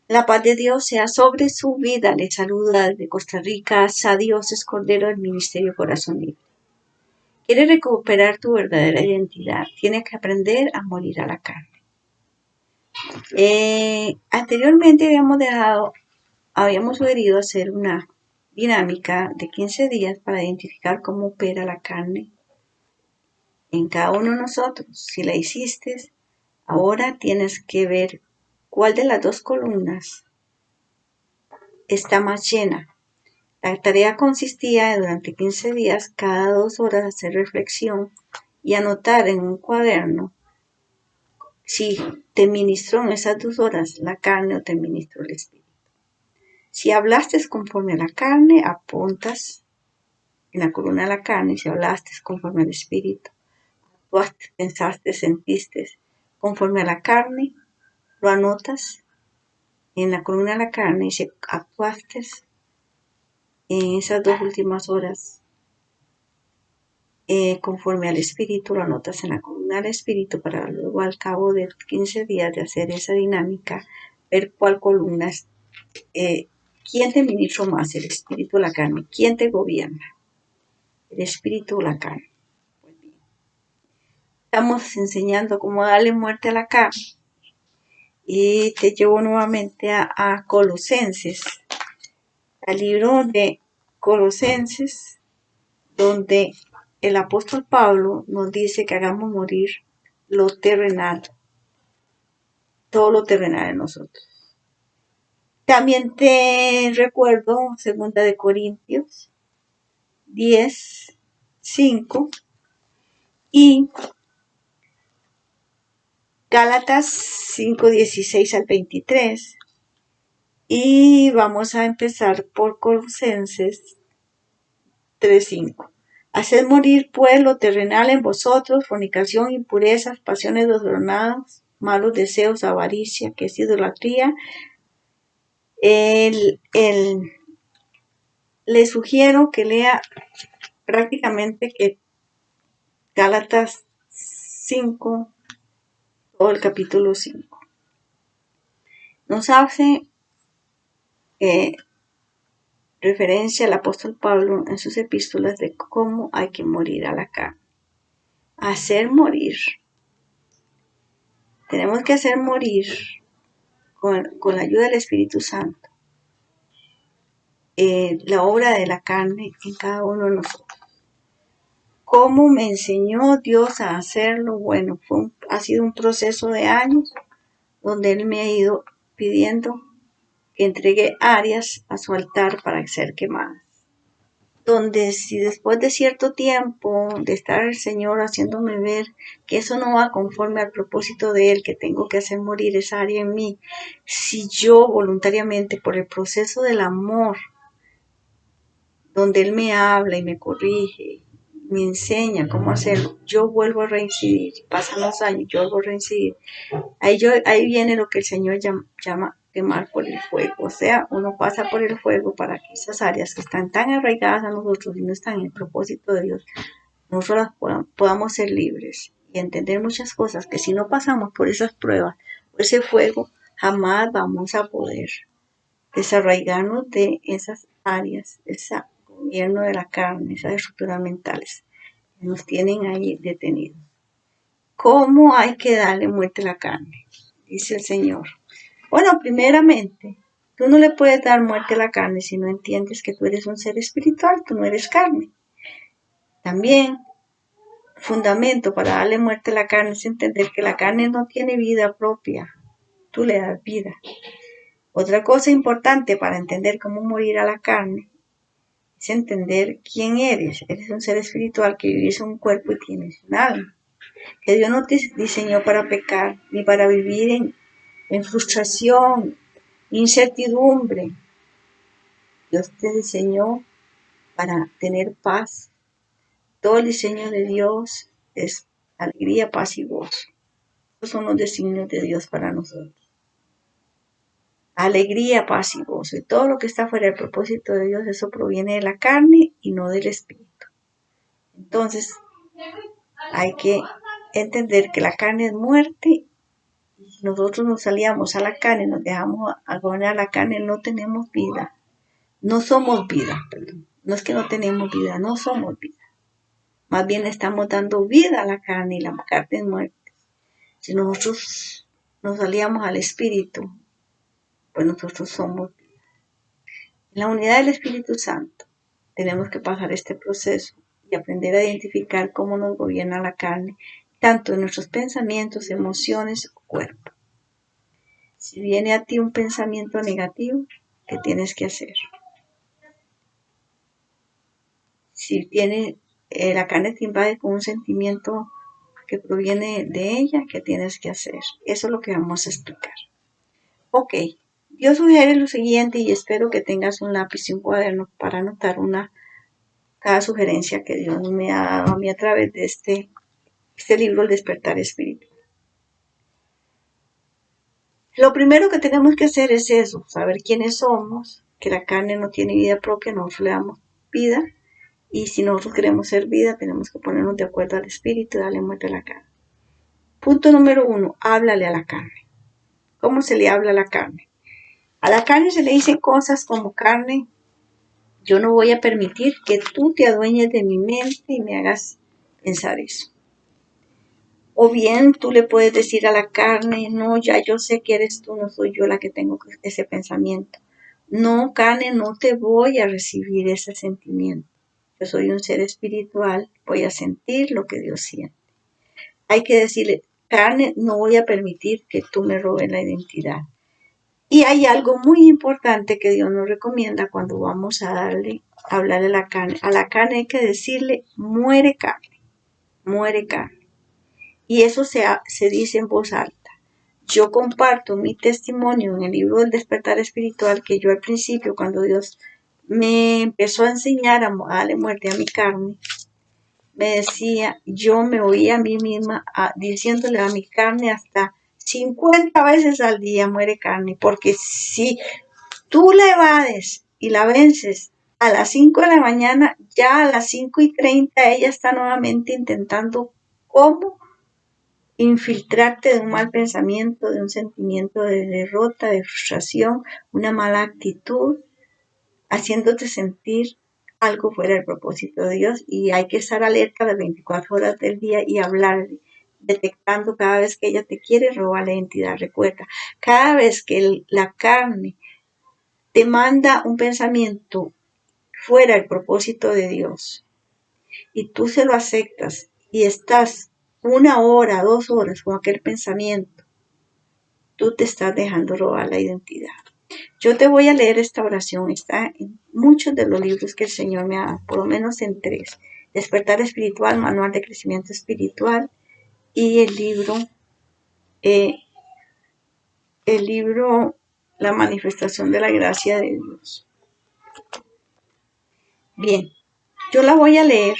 La paz de Dios sea sobre su vida. Le saluda desde Costa Rica, Dios es Cordero del Ministerio Corazón Libre. ¿Quieres recuperar tu verdadera identidad? Tienes que aprender a morir a la carne. Anteriormente habíamos sugerido hacer una dinámica de 15 días para identificar cómo opera la carne en cada uno de nosotros. Si la hiciste, ahora tienes que ver cuál de las dos columnas está más llena. La tarea consistía de durante 15 días, cada 2 horas, hacer reflexión y anotar en un cuaderno si te ministró en esas 2 horas la carne o te ministró el espíritu. Si hablaste conforme a la carne, apuntas en la columna de la carne. Si hablaste conforme al espíritu, actuaste, pensaste, sentiste conforme a la carne, lo anotas en la columna de la carne. Y si actuaste en esas 2 últimas horas conforme al espíritu, lo anotas en la columna del espíritu, para luego al cabo de 15 días de hacer esa dinámica, ver cuál columna es, quién te ministró más, el espíritu o la carne, quién te gobierna, el espíritu o la carne. Pues bien, estamos enseñando cómo darle muerte a la carne y te llevo nuevamente a Colosenses, al libro de Colosenses, donde el apóstol Pablo nos dice que hagamos morir lo terrenal, todo lo terrenal en nosotros. También te recuerdo 2 de Corintios 10, 5 y Gálatas 5, 16 al 23. Y vamos a empezar por Colosenses 3, 5. Haced morir pues lo terrenal en vosotros: fornicación, impurezas, pasiones desordenadas, malos deseos, avaricia, que es idolatría. Le sugiero que lea prácticamente que Gálatas 5, todo el capítulo 5. Nos hace referencia al apóstol Pablo en sus epístolas de cómo hay que morir a la carne. Hacer morir. Tenemos que hacer morir con la ayuda del Espíritu Santo la obra de la carne en cada uno de nosotros. ¿Cómo me enseñó Dios a hacerlo? Bueno, ha sido un proceso de años donde Él me ha ido pidiendo que entregue áreas a su altar para ser quemadas. Donde si después de cierto tiempo de estar el Señor haciéndome ver que eso no va conforme al propósito de Él, que tengo que hacer morir esa área en mí, si yo voluntariamente, por el proceso del amor, donde Él me habla y me corrige, me enseña cómo hacerlo, yo vuelvo a reincidir, pasan los años, yo vuelvo a reincidir, ahí viene lo que el Señor llama quemar por el fuego. O sea, uno pasa por el fuego para que esas áreas que están tan arraigadas a nosotros y no están en el propósito de Dios, nosotros podamos ser libres y entender muchas cosas que si no pasamos por esas pruebas, por ese fuego, jamás vamos a poder desarraigarnos de esas áreas, ese gobierno de la carne, esas estructuras mentales que nos tienen ahí detenidos. ¿Cómo hay que darle muerte a la carne? Dice el Señor. Bueno, primeramente, tú no le puedes dar muerte a la carne si no entiendes que tú eres un ser espiritual, tú no eres carne. También, fundamento para darle muerte a la carne es entender que la carne no tiene vida propia, tú le das vida. Otra cosa importante para entender cómo morir a la carne es entender quién eres. Eres un ser espiritual que vives en un cuerpo y tienes un alma. Que Dios no te diseñó para pecar, ni para vivir en frustración, incertidumbre. Dios te diseñó para tener paz. Todo el diseño de Dios es alegría, paz y gozo. Esos son los designios de Dios para nosotros. Alegría, paz y gozo. Y todo lo que está fuera del propósito de Dios, eso proviene de la carne y no del espíritu. Entonces, hay que entender que la carne es muerte. nosotros nos salíamos a la carne, nos dejamos a gobernar la carne, no tenemos vida. No somos vida, perdón. No es que no tenemos vida, no somos vida. Más bien estamos dando vida a la carne y la carne es muerte. Si nosotros nos salíamos al Espíritu, pues nosotros somos vida. En la unidad del Espíritu Santo tenemos que pasar este proceso y aprender a identificar cómo nos gobierna la carne, tanto en nuestros pensamientos, emociones o cuerpo. Si viene a ti un pensamiento negativo, ¿qué tienes que hacer? Si tiene la carne te invade con un sentimiento que proviene de ella, ¿qué tienes que hacer? Eso es lo que vamos a explicar. Ok, yo sugiero lo siguiente y espero que tengas un lápiz y un cuaderno para anotar cada sugerencia que Dios me ha dado a mí a través de este libro, El Despertar Espiritual. Lo primero que tenemos que hacer es eso, saber quiénes somos, que la carne no tiene vida propia, nosotros le damos vida, y si nosotros queremos ser vida, tenemos que ponernos de acuerdo al Espíritu y darle muerte a la carne. Punto número 1, háblale a la carne. ¿Cómo se le habla a la carne? A la carne se le dicen cosas como: carne, yo no voy a permitir que tú te adueñes de mi mente y me hagas pensar eso. O bien tú le puedes decir a la carne: no, ya yo sé que eres tú, no soy yo la que tengo ese pensamiento. No, carne, no te voy a recibir ese sentimiento. Yo soy un ser espiritual, voy a sentir lo que Dios siente. Hay que decirle: carne, no voy a permitir que tú me robes la identidad. Y hay algo muy importante que Dios nos recomienda cuando vamos a hablarle a la carne. A la carne hay que decirle: muere carne, muere carne. Y eso se dice en voz alta. Yo comparto mi testimonio en el libro del Despertar Espiritual, que yo al principio, cuando Dios me empezó a enseñar a darle muerte a mi carne, me decía, yo me oía a mí misma diciéndole a mi carne hasta 50 veces al día: muere carne, porque si tú la evades y la vences a las 5 de la mañana, ya a las 5:30 ella está nuevamente intentando cómo infiltrarte de un mal pensamiento, de un sentimiento de derrota, de frustración, una mala actitud, haciéndote sentir algo fuera del propósito de Dios. Y hay que estar alerta las 24 horas del día y hablarle, detectando cada vez que ella te quiere robar la identidad. Recuerda, cada vez que la carne te manda un pensamiento fuera del propósito de Dios y tú se lo aceptas y estás 1 hora, 2 horas con aquel pensamiento, tú te estás dejando robar la identidad. Yo te voy a leer esta oración, está en muchos de los libros que el Señor me ha dado, por lo menos en 3. Despertar Espiritual, Manual de Crecimiento Espiritual, y el libro La Manifestación de la Gracia de Dios. Bien, yo la voy a leer.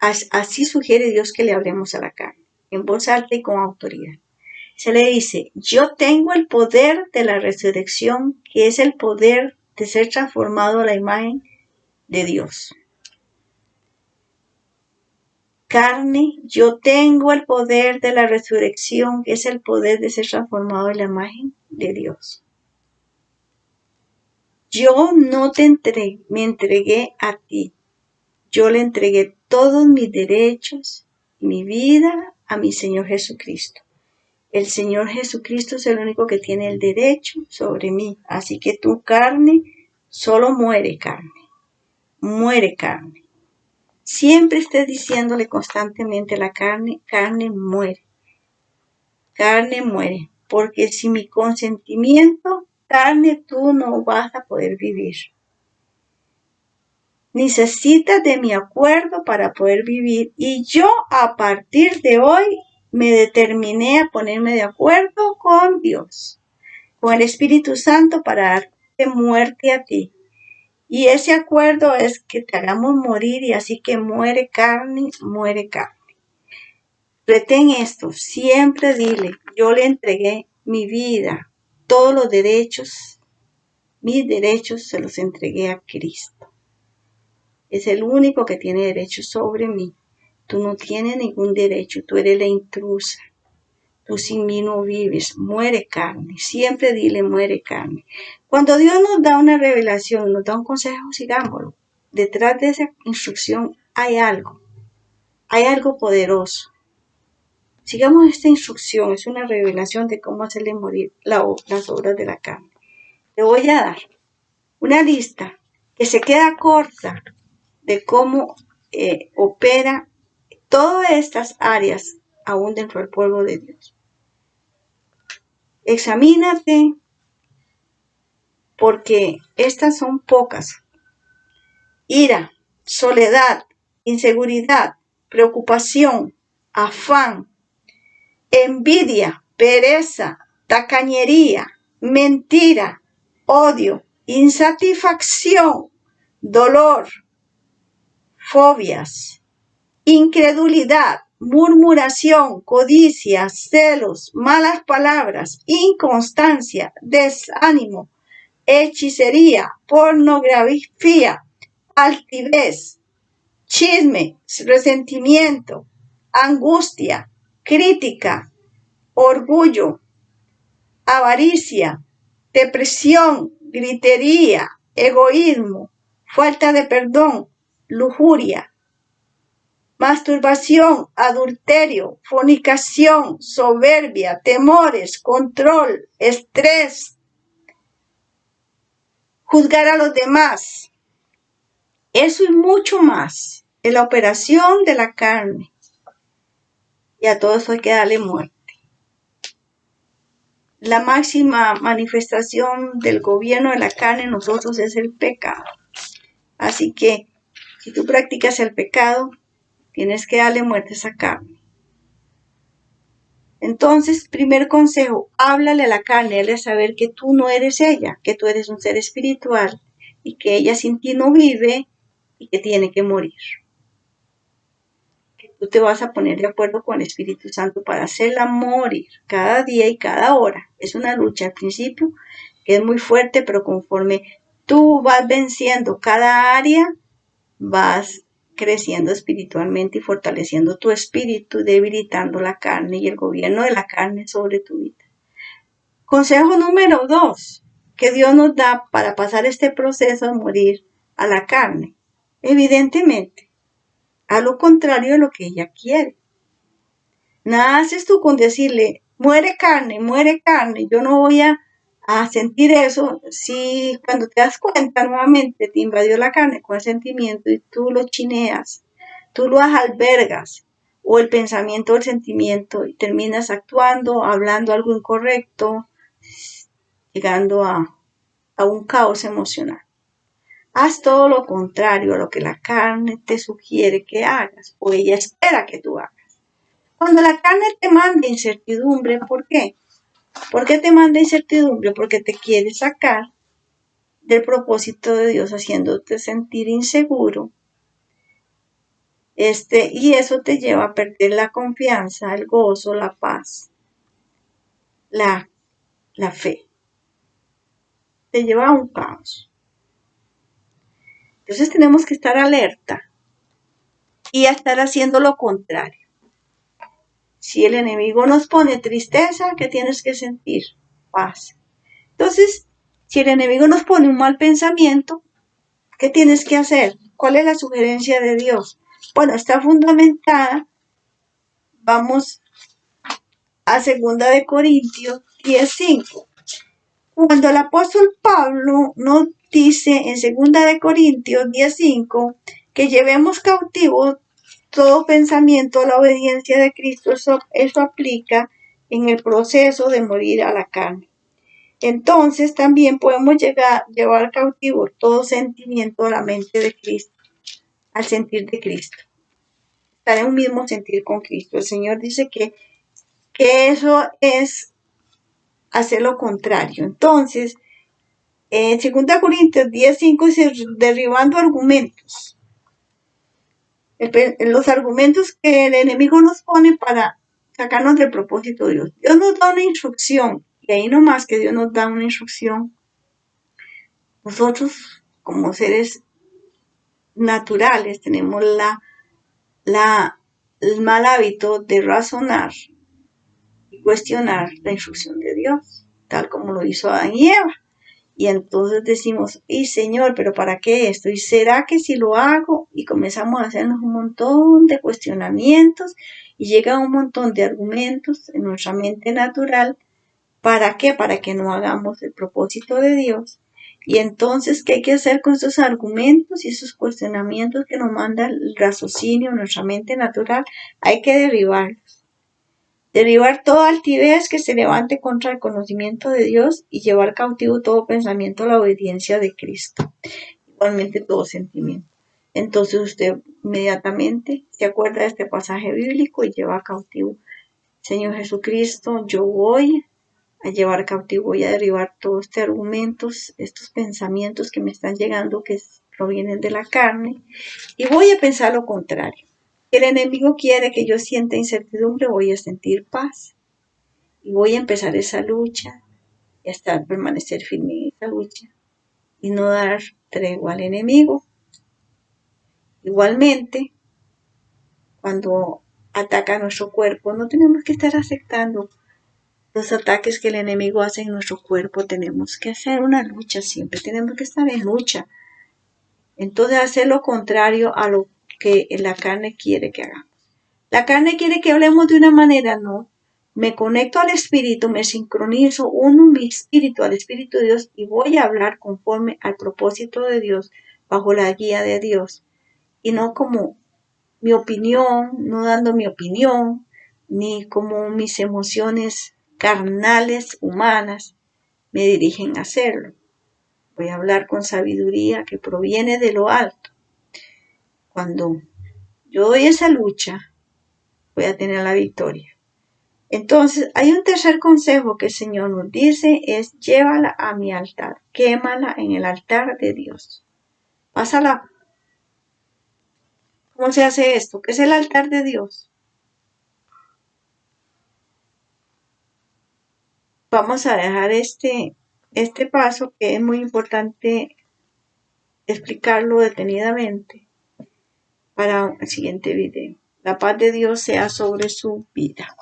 Así sugiere Dios que le hablemos a la carne, en voz alta y con autoridad. Se le dice: yo tengo el poder de la resurrección, que es el poder de ser transformado a la imagen de Dios. Carne, yo tengo el poder de la resurrección, que es el poder de ser transformado a la imagen de Dios. Yo no me entregué a ti. Yo le entregué todos mis derechos, mi vida, a mi Señor Jesucristo. El Señor Jesucristo es el único que tiene el derecho sobre mí. Así que tu carne, solo muere carne. Muere carne. Siempre estés diciéndole constantemente a la carne: carne muere. Carne muere. Porque sin mi consentimiento, carne, tú no vas a poder vivir. Necesitas de mi acuerdo para poder vivir, y yo a partir de hoy me determiné a ponerme de acuerdo con Dios, con el Espíritu Santo, para darte muerte a ti. Y ese acuerdo es que te hagamos morir, y así que muere carne, muere carne. Retén esto, siempre dile: yo le entregué mi vida, todos los derechos, mis derechos se los entregué a Cristo. Es el único que tiene derecho sobre mí. Tú no tienes ningún derecho, tú eres la intrusa. tú sin mí no vives, muere carne. Siempre dile muere carne. Cuando Dios nos da una revelación, nos da un consejo, sigámoslo. Detrás de esa instrucción hay algo poderoso. Sigamos esta instrucción, es una revelación de cómo hacerle morir las obras de la carne. Te voy a dar una lista que se queda corta de cómo opera todas estas áreas aún dentro del pueblo de Dios. Examínate, porque estas son pocas. Ira, soledad, inseguridad, preocupación, afán, envidia, pereza, tacañería, mentira, odio, insatisfacción, dolor, fobias, incredulidad, murmuración, codicia, celos, malas palabras, inconstancia, desánimo, hechicería, pornografía, altivez, chisme, resentimiento, angustia, crítica, orgullo, avaricia, depresión, gritería, egoísmo, falta de perdón, lujuria, masturbación, adulterio, fornicación, soberbia, temores, control, estrés, juzgar a los demás. Eso y mucho más es la operación de la carne. Y a todo eso hay que darle muerte. La máxima manifestación del gobierno de la carne en nosotros es el pecado. Así que, si tú practicas el pecado, tienes que darle muerte a esa carne. Entonces, primer consejo, háblale a la carne, hazle saber que tú no eres ella, que tú eres un ser espiritual y que ella sin ti no vive y que tiene que morir. Que tú te vas a poner de acuerdo con el Espíritu Santo para hacerla morir cada día y cada hora. Es una lucha al principio que es muy fuerte, pero conforme tú vas venciendo cada área, vas creciendo espiritualmente y fortaleciendo tu espíritu, debilitando la carne y el gobierno de la carne sobre tu vida. Consejo número 2, que Dios nos da para pasar este proceso de morir a la carne. Evidentemente, a lo contrario de lo que ella quiere. Nada haces tú con decirle, muere carne, yo no voy a sentir eso, si cuando te das cuenta nuevamente te invadió la carne con el sentimiento y tú lo chineas, tú lo albergas, o el pensamiento o el sentimiento, y terminas actuando, hablando algo incorrecto, llegando a un caos emocional. Haz todo lo contrario a lo que la carne te sugiere que hagas, o ella espera que tú hagas. Cuando la carne te manda incertidumbre, ¿por qué? ¿Por qué te manda incertidumbre? Porque te quiere sacar del propósito de Dios, haciéndote sentir inseguro. Y eso te lleva a perder la confianza, el gozo, la paz, la fe. Te lleva a un caos. Entonces tenemos que estar alerta y a estar haciendo lo contrario. Si el enemigo nos pone tristeza, ¿qué tienes que sentir? Paz. Entonces, si el enemigo nos pone un mal pensamiento, ¿qué tienes que hacer? ¿Cuál es la sugerencia de Dios? Bueno, está fundamentada, vamos a 2 Corintios 10:5. Cuando el apóstol Pablo nos dice en 2 Corintios 10:5 que llevemos cautivo todo pensamiento a la obediencia de Cristo, eso aplica en el proceso de morir a la carne. Entonces también podemos llevar cautivo todo sentimiento a la mente de Cristo, al sentir de Cristo. Estar en un mismo sentir con Cristo. El Señor dice que eso es hacer lo contrario. Entonces, en 2 Corintios 10:5 dice, derribando argumentos. Los argumentos que el enemigo nos pone para sacarnos del propósito de Dios. Dios nos da una instrucción, y ahí nomás que Dios nos da una instrucción, nosotros como seres naturales tenemos el mal hábito de razonar y cuestionar la instrucción de Dios, tal como lo hizo Adán y Eva. Y entonces decimos, y Señor, ¿pero para qué esto? ¿Y será que si lo hago? Y comenzamos a hacernos un montón de cuestionamientos y llegan un montón de argumentos en nuestra mente natural. ¿Para qué? Para que no hagamos el propósito de Dios. Y entonces, ¿qué hay que hacer con esos argumentos y esos cuestionamientos que nos manda el raciocinio, nuestra mente natural? Hay que derribarlos. Derribar toda altivez que se levante contra el conocimiento de Dios y llevar cautivo todo pensamiento a la obediencia de Cristo. Igualmente todo sentimiento. Entonces usted inmediatamente se acuerda de este pasaje bíblico y lleva cautivo. Señor Jesucristo, yo voy a llevar cautivo, voy a derribar todos estos argumentos, estos pensamientos que me están llegando que provienen de la carne y voy a pensar lo contrario. El enemigo quiere que yo sienta incertidumbre, voy a sentir paz y voy a empezar esa lucha y hasta permanecer firme en esa lucha y no dar tregua al enemigo. Igualmente, cuando ataca nuestro cuerpo, no tenemos que estar aceptando los ataques que el enemigo hace en nuestro cuerpo. Tenemos que hacer una lucha, siempre tenemos que estar en lucha. Entonces hacer lo contrario a lo que la carne quiere que hagamos. La carne quiere que hablemos de una manera, no. Me conecto al Espíritu, me sincronizo, uno mi espíritu al Espíritu de Dios y voy a hablar conforme al propósito de Dios, bajo la guía de Dios. Y no como mi opinión, no dando mi opinión, ni como mis emociones carnales, humanas, me dirigen a hacerlo. Voy a hablar con sabiduría que proviene de lo alto. Cuando yo doy esa lucha, voy a tener la victoria. Entonces, hay un tercer consejo que el Señor nos dice, es llévala a mi altar, quémala en el altar de Dios. Pásala. ¿Cómo se hace esto? ¿Qué es el altar de Dios? Vamos a dejar este paso que es muy importante explicarlo detenidamente para el siguiente video. La paz de Dios sea sobre su vida.